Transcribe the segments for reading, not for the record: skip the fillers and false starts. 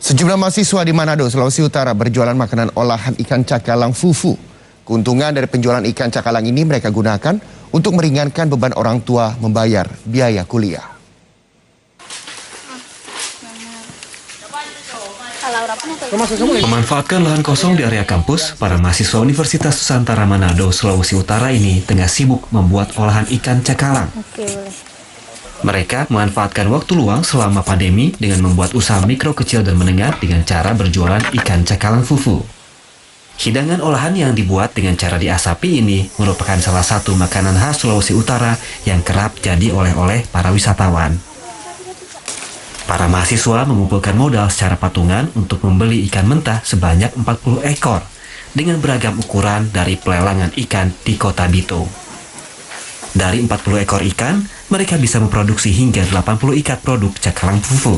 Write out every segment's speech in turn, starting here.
Sejumlah mahasiswa di Manado, Sulawesi Utara berjualan makanan olahan ikan cakalang fufu. Keuntungan dari penjualan ikan cakalang ini mereka gunakan untuk meringankan beban orang tua membayar biaya kuliah. Memanfaatkan lahan kosong di area kampus, para mahasiswa Universitas Nusantara Manado, Sulawesi Utara ini tengah sibuk membuat olahan ikan cakalang. Mereka memanfaatkan waktu luang selama pandemi dengan membuat usaha mikro, kecil, dan menengah dengan cara berjualan ikan cakalang fufu. Hidangan olahan yang dibuat dengan cara diasapi ini merupakan salah satu makanan khas Sulawesi Utara yang kerap jadi oleh-oleh para wisatawan. Para mahasiswa mengumpulkan modal secara patungan untuk membeli ikan mentah sebanyak 40 ekor dengan beragam ukuran dari pelelangan ikan di Kota Bitung. Dari 40 ekor ikan, mereka bisa memproduksi hingga 80 ikat produk cakalang fufu.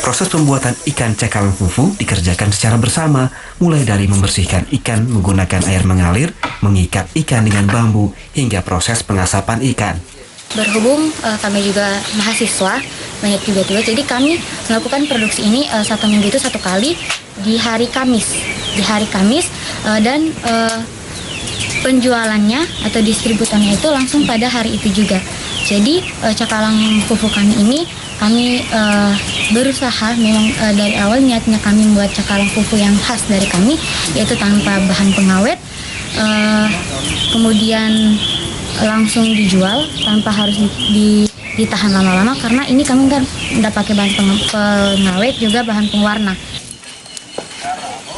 Proses pembuatan ikan cakalang fufu dikerjakan secara bersama, mulai dari membersihkan ikan menggunakan air mengalir, mengikat ikan dengan bambu, hingga proses pengasapan ikan. Berhubung kami juga mahasiswa, banyak juga tugas, jadi kami melakukan produksi ini satu minggu itu satu kali di hari Kamis. Dan penjualannya atau distributornya itu langsung pada hari itu juga. Jadi cakalang fufu kami ini kami berusaha memang dari awal niatnya kami membuat cakalang fufu yang khas dari kami, yaitu tanpa bahan pengawet, kemudian langsung dijual tanpa harus ditahan lama-lama, karena ini kami kan tidak pakai bahan pengawet juga bahan pewarna.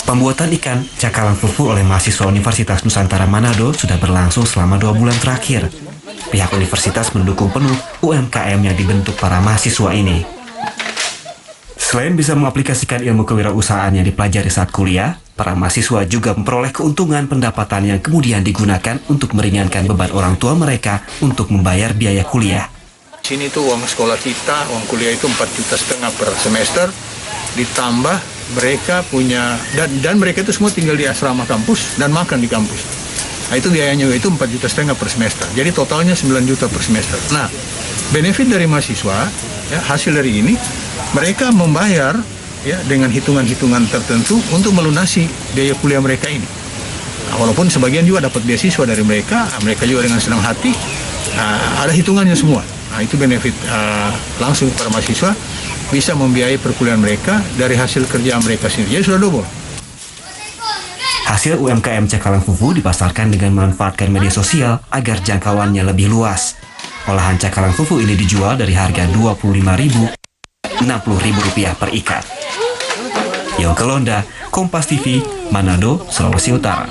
Pembuatan ikan cakalang fufu oleh mahasiswa Universitas Nusantara Manado sudah berlangsung selama 2 bulan terakhir. Pihak universitas mendukung penuh UMKM yang dibentuk para mahasiswa ini. Selain bisa mengaplikasikan ilmu kewirausahaan yang dipelajari saat kuliah, para mahasiswa juga memperoleh keuntungan pendapatan yang kemudian digunakan untuk meringankan beban orang tua mereka untuk membayar biaya kuliah. Sini tuh uang sekolah kita, uang kuliah itu 4,5 juta per semester, ditambah mereka punya, dan mereka itu semua tinggal di asrama kampus dan makan di kampus. Nah itu biayanya itu 4,5 juta per semester. Jadi totalnya 9 juta per semester. Nah, benefit dari mahasiswa, ya, hasil dari ini, mereka membayar ya dengan hitungan-hitungan tertentu untuk melunasi biaya kuliah mereka ini. Nah, walaupun sebagian juga dapat beasiswa dari mereka juga dengan senang hati, ada hitungannya semua. Nah itu benefit langsung para mahasiswa, bisa membiayai perkuliahan mereka dari hasil kerja mereka sendiri. Jadi sudah double. Hasil UMKM cakalang fufu dipasarkan dengan memanfaatkan media sosial agar jangkauannya lebih luas. Olahan cakalang fufu ini dijual dari harga Rp25.000, Rp60.000 per ikat. Yongke Londa, Kompas TV, Manado, Sulawesi Utara.